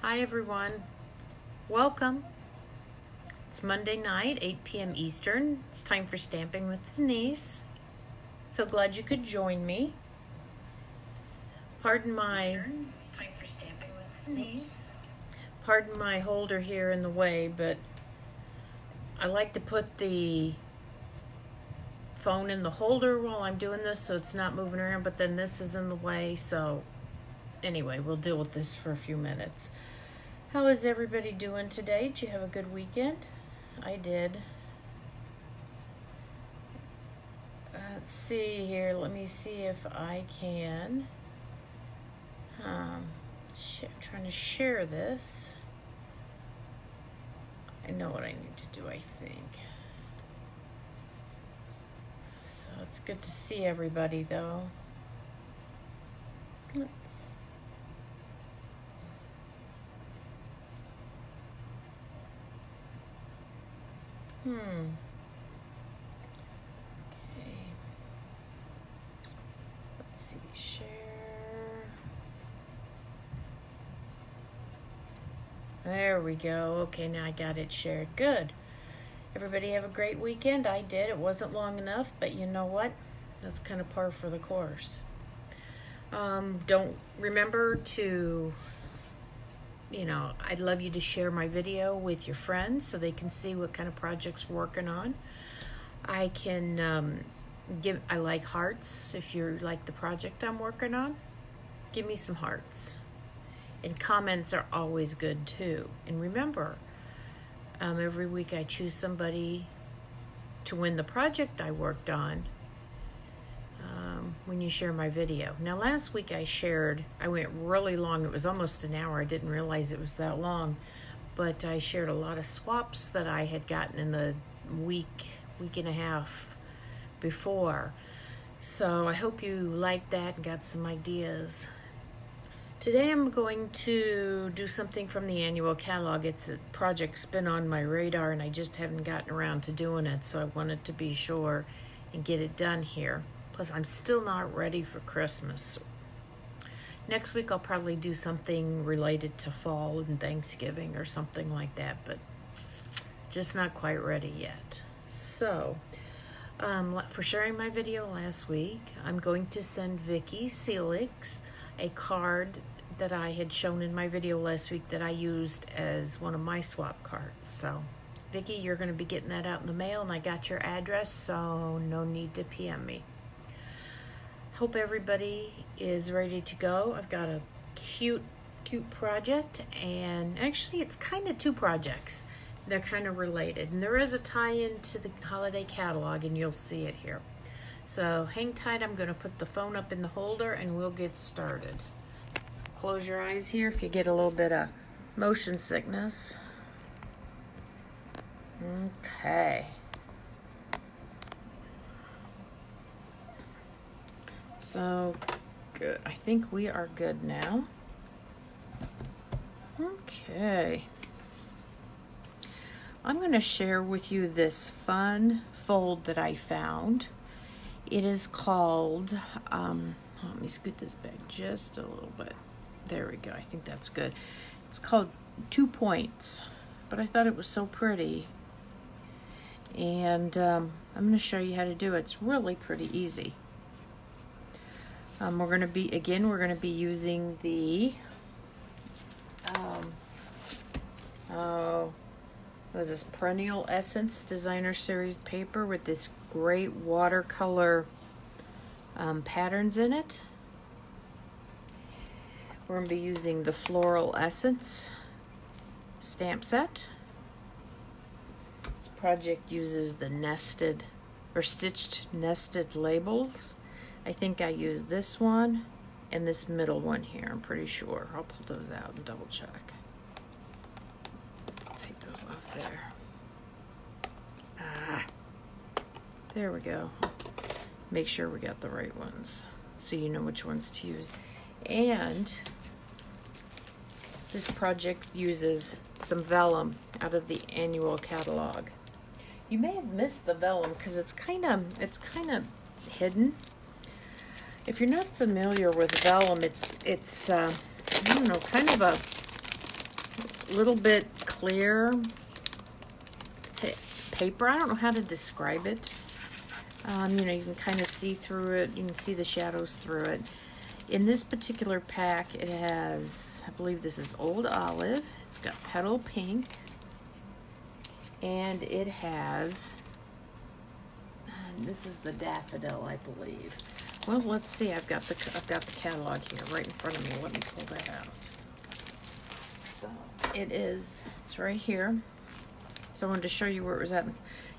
Hi everyone, welcome. It's Monday night, 8 p.m. Eastern. It's time for Stamping with Denise. So glad you could join me. Pardon my It's time for Stamping with Denise. Pardon my holder here in the way, but I like to put the phone in the holder while I'm doing this so it's not moving around, but then this is in the way, so anyway, we'll deal with this for a few minutes. How is everybody doing today? Did you have a good weekend? I did. Let's see here. Let me see if I can. Trying to share this. I know what I need to do, I think. So it's good to see everybody, though. Okay. Let's see, share. There we go. Okay, now I got it shared. Good. Everybody have a great weekend. I did. It wasn't long enough, but you know what? That's kind of par for the course. Don't remember to, I'd love you to share my video with your friends so they can see what kind of projects we're working on. I can I like hearts. If you like the project I'm working on, give me some hearts. And comments are always good too. And remember, every week I choose somebody to win the project I worked on when you share my video. Now last week I went really long. It was almost an hour. I didn't realize it was that long. But I shared a lot of swaps that I had gotten in the week and a half before. So I hope you liked that and got some ideas. Today I'm going to do something from the annual catalog. It's a project's been on my radar and I just haven't gotten around to doing it, so I wanted to be sure and get it done here. Plus I'm still not ready for Christmas. Next week I'll probably do something related to fall and Thanksgiving or something like that, but just not quite ready yet. So, for sharing my video last week, I'm going to send Vicki Seelix a card that I had shown in my video last week that I used as one of my swap cards. So, Vicki, you're going to be getting that out in the mail, and I got your address, so no need to PM me. Hope everybody is ready to go. I've got a cute project, and actually it's kind of two projects. They're kind of related, and there is a tie-in to the holiday catalog, and you'll see it here. So hang tight. I'm going to put the phone up in the holder and we'll get started. Close your eyes here if you get a little bit of motion sickness. Okay. So good. I think we are good now. Okay. I'm going to share with you this fun fold that I found. It is called, let me scoot this back just a little bit. There we go. I think that's good. It's called 2 Points, but I thought it was so pretty. And I'm going to show you how to do it. It's really pretty easy. We're going to be using the, what is this, Perennial Essence Designer Series paper with this great watercolor patterns in it. We're going to be using the Floral Essence stamp set. This project uses the stitched nested labels. I think I used this one and this middle one here. I'm pretty sure. I'll pull those out and double check. Take those off there. There we go. Make sure we got the right ones so you know which ones to use. And this project uses some vellum out of the annual catalog. You may have missed the vellum because it's kind of hidden. If you're not familiar with vellum, it's I don't know, kind of a little bit clear paper. I don't know how to describe it. You know, you can kind of see through it. You can see the shadows through it. In this particular pack, it has, I believe this is Old Olive. It's got Petal Pink. And it has, this is the Daffodil, I believe. Well, let's see. I've got the catalog here right in front of me. Let me pull that out. So it's right here. So I wanted to show you where it was at.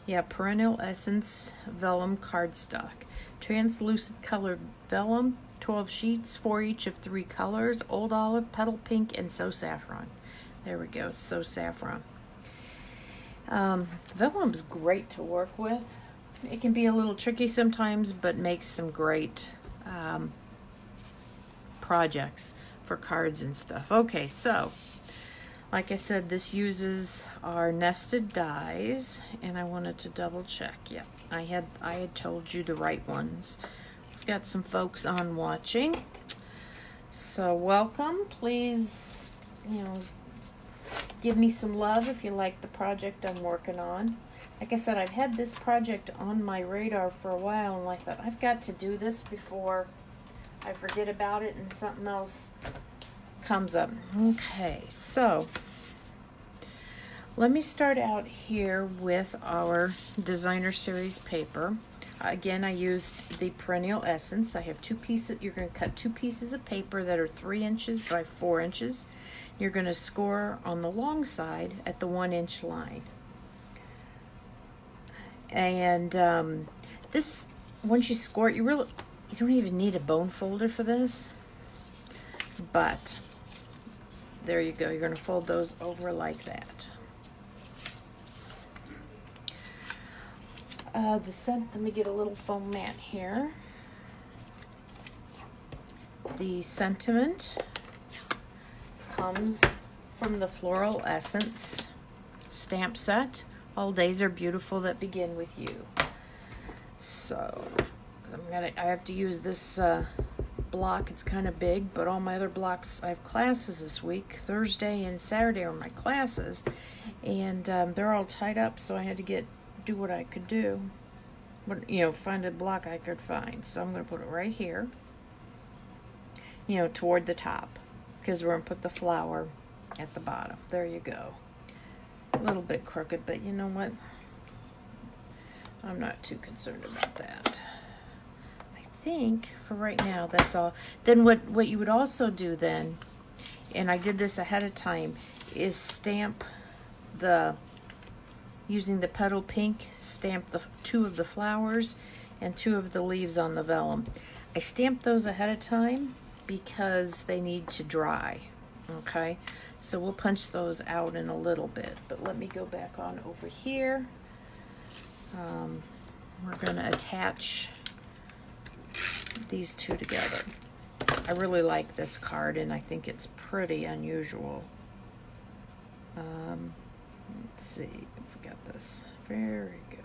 Yeah, Perennial Essence Vellum Cardstock. Translucent colored vellum, 12 sheets, 4 each of 3 colors, Old Olive, Petal Pink, and So Saffron. There we go, it's So Saffron. Vellum's great to work with. It can be a little tricky sometimes, but makes some great projects for cards and stuff. Okay, so like I said, this uses our nested dies, and I wanted to double check. Yeah, I had told you the right ones. We've got some folks on watching, so welcome. Please, you know, give me some love if you like the project I'm working on. Like I said, I've had this project on my radar for a while, and I thought I've got to do this before I forget about it and something else comes up. Okay, so let me start out here with our designer series paper. Again, I used the Perennial Essence. I have 2 pieces. You're going to cut 2 pieces of paper that are 3 inches by 4 inches. You're going to score on the long side at the 1-inch line. And this, once you score it, you don't even need a bone folder for this. But there you go. You're going to fold those over like that. Let me get a little foam mat here. The sentiment comes from the Floral Essence stamp set. All days are beautiful that begin with you. So I have to use this block. It's kind of big, but all my other blocks, I have classes this week. Thursday and Saturday are my classes, and they're all tied up, so I had to do what I could do. But, you know, find a block I could find. So I'm going to put it right here, you know, toward the top, because we're going to put the flower at the bottom. There you go. A little bit crooked, but you know what? I'm not too concerned about that. I think for right now, that's all. Then what you would also do then, and I did this ahead of time, is stamp using the Petal Pink, stamp the 2 of the flowers and 2 of the leaves on the vellum. I stamped those ahead of time because they need to dry. Okay, so we'll punch those out in a little bit, but let me go back on over here. We're going to attach these 2 together. I really like this card, and I think it's pretty unusual. Let's see if we got this. Very good.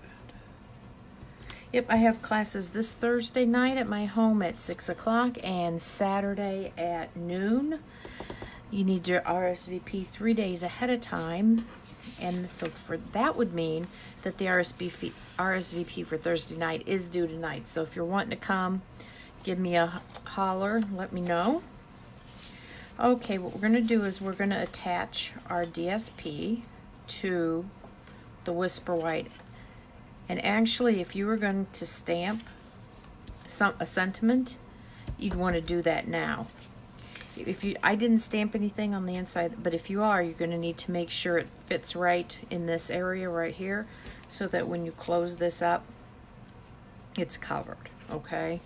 Yep, I have classes this Thursday night at my home at 6 o'clock and Saturday at noon. You need your RSVP 3 days ahead of time, and so that would mean that the RSVP for Thursday night is due tonight. So if you're wanting to come, give me a holler, let me know. Okay, what we're going to do is we're going to attach our DSP to the Whisper White. And actually, if you were going to stamp a sentiment, you'd want to do that now. I didn't stamp anything on the inside, but if you are, you're going to need to make sure it fits right in this area right here, so that when you close this up, it's covered, okay?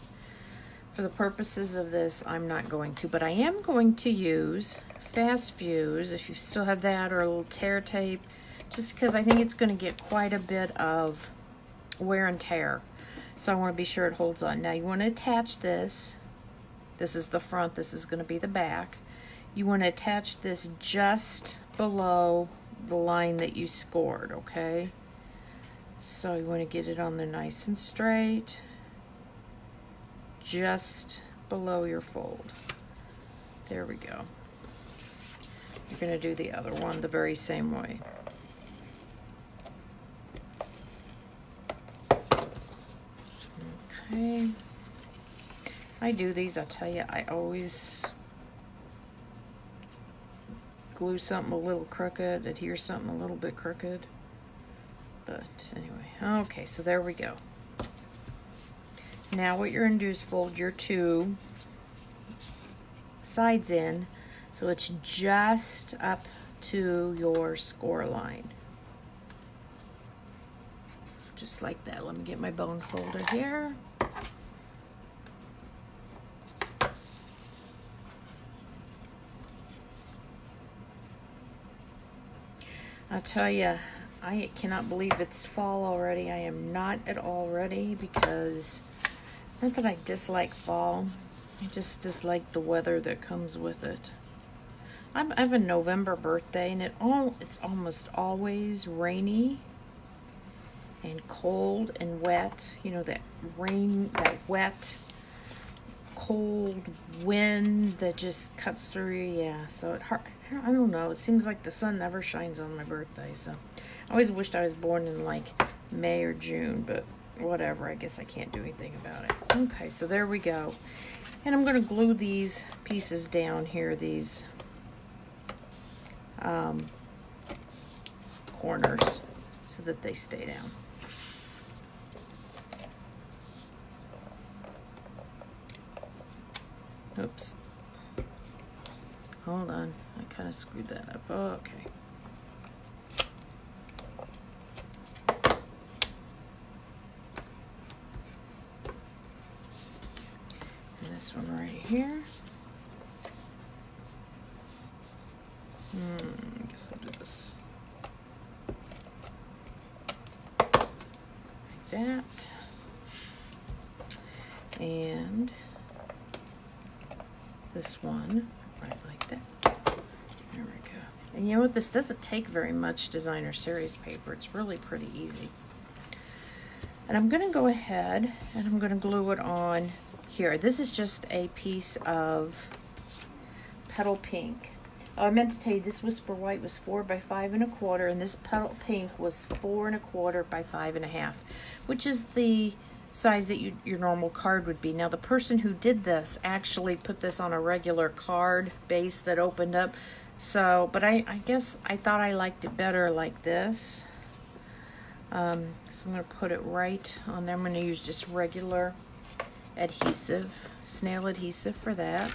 For the purposes of this, I'm not going to, but I am going to use Fast Fuse, if you still have that, or a little tear tape, just because I think it's going to get quite a bit of wear and tear. So I want to be sure it holds on. Now you want to attach this. This is the front, this is going to be the back. You want to attach this just below the line that you scored, okay? So you want to get it on there nice and straight, just below your fold. There we go. going to do the other one the very same way. Okay. I do these, I'll tell you, I always glue something a little crooked, adhere something a little bit crooked. But anyway, okay, so there we go. Now what you're going to do is fold your two sides in so it's just up to your score line. Just like that. Let me get my bone folder here. I'll tell you, I cannot believe it's fall already. I am not at all ready because, not that I dislike fall, I just dislike the weather that comes with it. I have a November birthday, and it's almost always rainy and cold and wet. You know, that rain, that wet, cold wind that just cuts through you. Yeah, so I don't know. It seems like the sun never shines on my birthday. So I always wished I was born in like May or June, but whatever. I guess I can't do anything about it. Okay, so there we go. And I'm going to glue these pieces down here, these corners, so that they stay down. Oops. Hold on. I kind of screwed that up. Oh, okay. And this one right here. I guess I'll do this like that. And this one right like that. There we go. And you know what? This doesn't take very much designer series paper. It's really pretty easy. And I'm going to go ahead and I'm going to glue it on here. This is just a piece of Petal Pink. Oh, I meant to tell you, this Whisper White was 4 by 5 1/4, and this Petal Pink was 4 1/4 by 5 1/2, which is the size that your normal card would be. Now, the person who did this actually put this on a regular card base that opened up. So, but I guess I thought I liked it better like this. So I'm going to put it right on there. I'm going to use just regular adhesive, snail adhesive for that.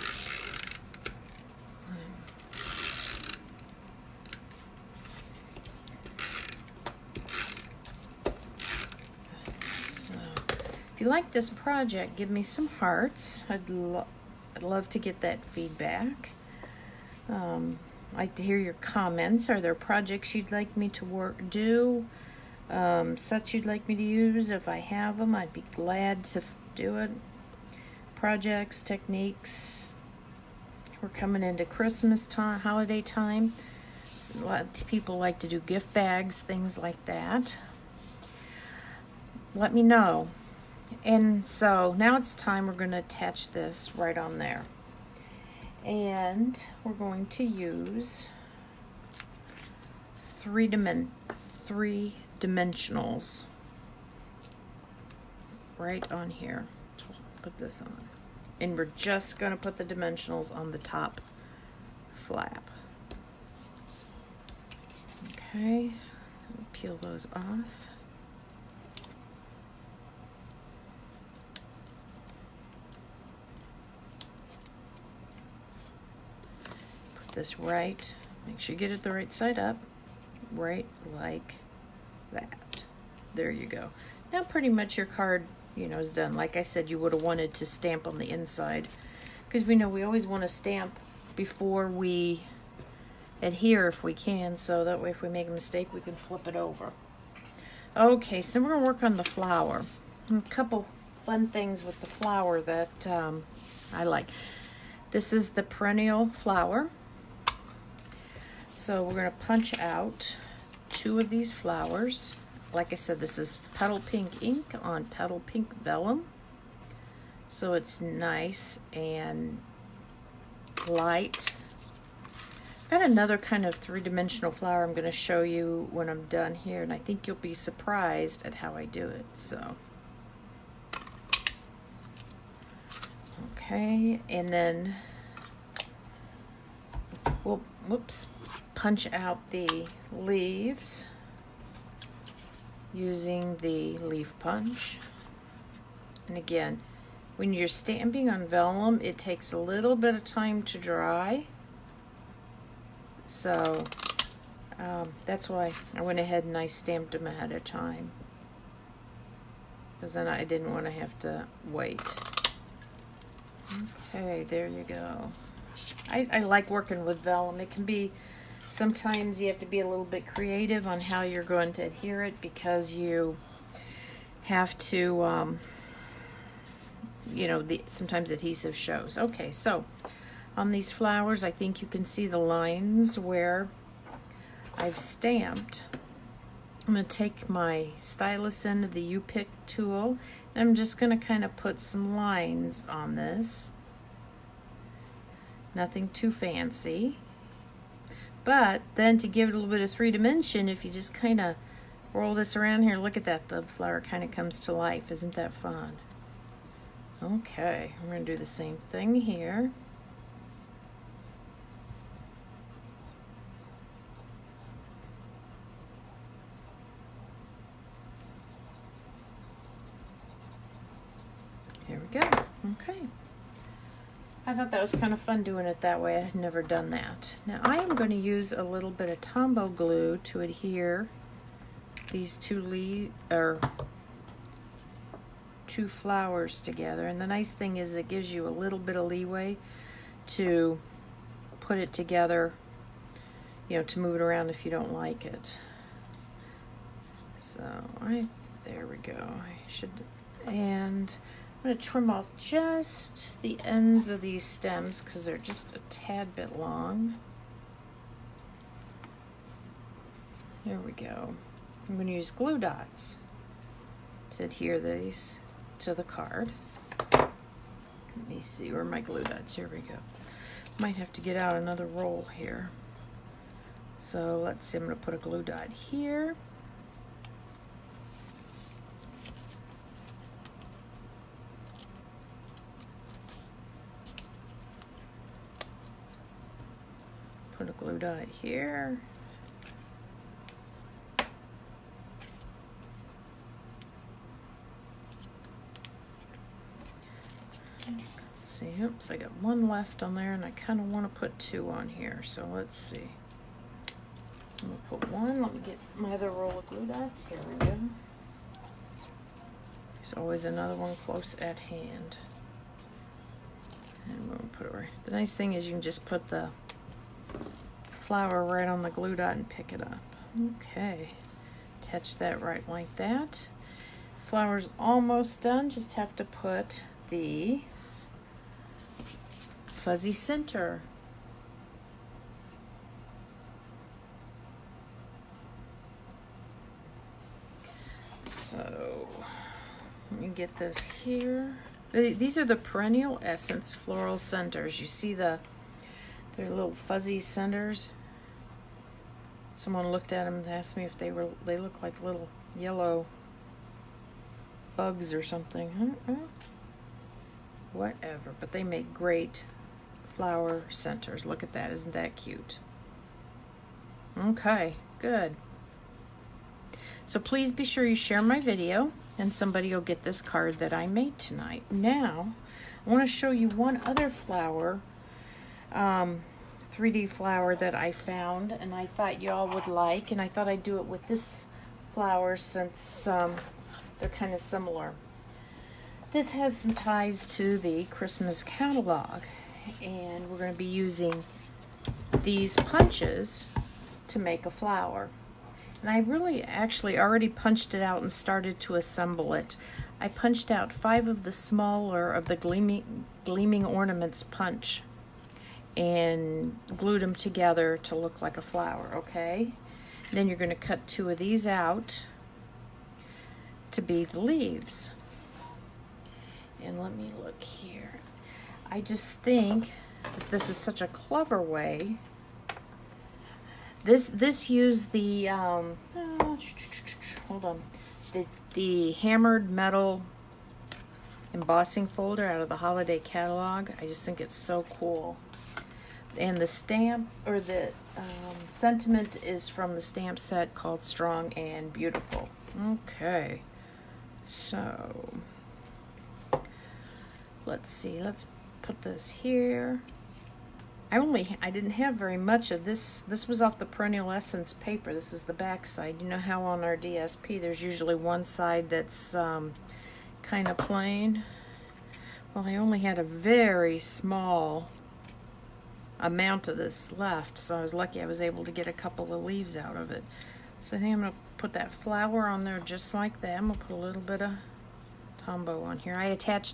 If you like this project, give me some hearts. I'd love to get that feedback. I'd like to hear your comments. Are there projects you'd like me to do? Sets you'd like me to use? If I have them, I'd be glad to do it. Projects, techniques. We're coming into Christmas time, holiday time. A lot of people like to do gift bags, things like that. Let me know. And so now it's time, we're going to attach this right on there. And we're going to use three dimensionals right on here. Put this on. And we're just going to put the dimensionals on the top flap. Okay, peel those off. This right, make sure you get it the right side up, right like that. There you go. Now pretty much your card, you know, is done. Like I said, you would have wanted to stamp on the inside, because we know we always want to stamp before we adhere if we can, so that way if we make a mistake we can flip it over. Okay, so we're gonna work on the flower. A couple fun things with the flower that I like. This is the perennial flower. So we're going to punch out 2 of these flowers. Like I said, this is Petal Pink ink on Petal Pink vellum. So it's nice and light. Got another kind of three-dimensional flower I'm going to show you when I'm done here, and I think you'll be surprised at how I do it. So, okay, and then we'll, punch out the leaves using the leaf punch. And again, when you're stamping on vellum, it takes a little bit of time to dry. So that's why I went ahead and I stamped them ahead of time, because then I didn't want to have to wait. Okay, there you go. I like working with vellum. It can be, sometimes you have to be a little bit creative on how you're going to adhere it, because you have to, you know, sometimes adhesive shows. Okay, so on these flowers, I think you can see the lines where I've stamped. I'm going to take my stylus end of the U-pick tool, and I'm just going to kind of put some lines on this. Nothing too fancy. But then to give it a little bit of three dimension, if you just kind of roll this around here, look at that, the flower kind of comes to life. Isn't that fun? Okay, we're going to do the same thing here. There we go. Okay. I thought that was kind of fun doing it that way. I had never done that. Now I am going to use a little bit of Tombow glue to adhere these two flowers together. And the nice thing is it gives you a little bit of leeway to put it together, you know, to move it around if you don't like it. So there we go. And I'm going to trim off just the ends of these stems because they're just a tad bit long. There we go. I'm going to use glue dots to adhere these to the card. Let me see where my glue dots. Here we go. Might have to get out another roll here. So let's see, I'm going to put a glue dot here. Put a glue dot here. Let's see, oops, I got one left on there and I kind of want to put two on here. So let's see. I'm going to put one. Let me get my other roll of glue dots. Here we go. There's always another one close at hand. And we'll put it right. The nice thing is you can just put the flower right on the glue dot and pick it up. Okay, attach that right like that. Flower's almost done, just have to put the fuzzy center. So let me get this here. These are the Perennial Essence floral centers. You see they're little fuzzy centers. Someone looked at them and asked me if they look like little yellow bugs or something. Whatever, but they make great flower centers. Look at that, isn't that cute? Okay, good. So please be sure you share my video and somebody will get this card that I made tonight. Now, I want to show you one other flower, 3D flower that I found and I thought y'all would like, and I thought I'd do it with this flower since they're kind of similar. This has some ties to the Christmas catalog, and we're going to be using these punches to make a flower. And I really actually already punched it out and started to assemble it. I punched out 5 of the smaller of the gleaming ornaments punch and glued them together to look like a flower, okay? Then you're going to cut 2 of these out to be the leaves. And let me look here. I just think that this is such a clever way This used the hold on, the hammered metal embossing folder out of the holiday catalog. I just think it's so cool. And the stamp, or the sentiment, is from the stamp set called Strong and Beautiful. Okay, so let's see, let's put this here. I didn't have very much of this. This was off the Perennial Essence paper. This is the back side. You know how on our DSP there's usually one side that's kind of plain? Well, I only had a very small amount of this left, so I was lucky I was able to get a couple of leaves out of it. So I think I'm going to put that flower on there just like that. I'm going to put a little bit of Tombow on here.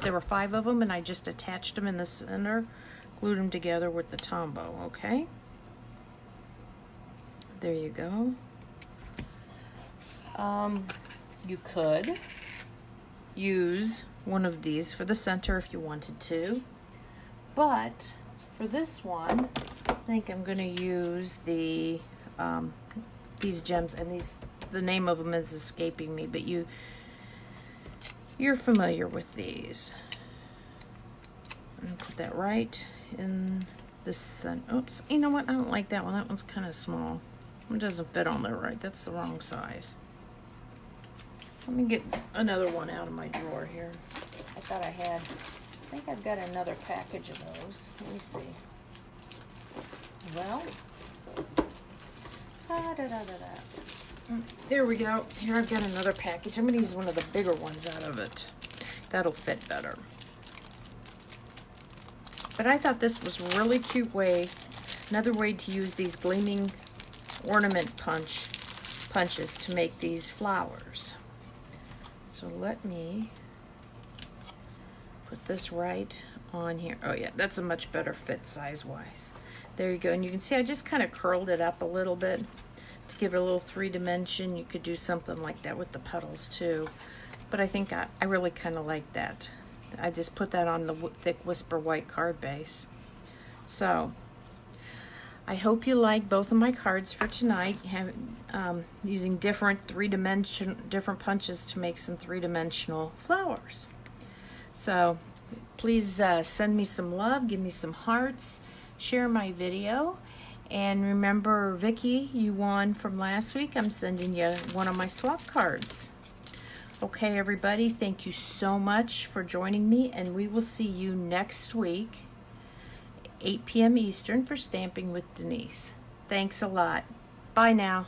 There were 5 of them, and I just attached them in the center, glued them together with the Tombow, okay? There you go. You could use one of these for the center if you wanted to, but for this one, I think I'm going to use these gems, and the name of them is escaping me, but you're familiar with these. I'm going to put that right in the center. Oops, you know what? I don't like that one. That one's kind of small. It doesn't fit on there right. That's the wrong size. Let me get another one out of my drawer here. I think I've got another package of those. Let me see. Well, there we go. Here I've got another package. I'm going to use one of the bigger ones out of it. That'll fit better. But I thought this was a really cute way, another way to use these gleaming ornament punches to make these flowers. So let me put this right on here. Oh yeah, that's a much better fit size-wise. There you go. And you can see I just kind of curled it up a little bit to give it a little 3-dimension. You could do something like that with the petals too. But I think I really kind of like that. I just put that on the thick Whisper White card base. So I hope you like both of my cards for tonight. Using different punches to make some 3-dimensional flowers. So please send me some love, give me some hearts, share my video, and remember, Vicki, you won from last week. I'm sending you one of my swap cards. Okay, everybody, thank you so much for joining me, and we will see you next week, 8 p.m. Eastern, for Stamping with Denise. Thanks a lot. Bye now.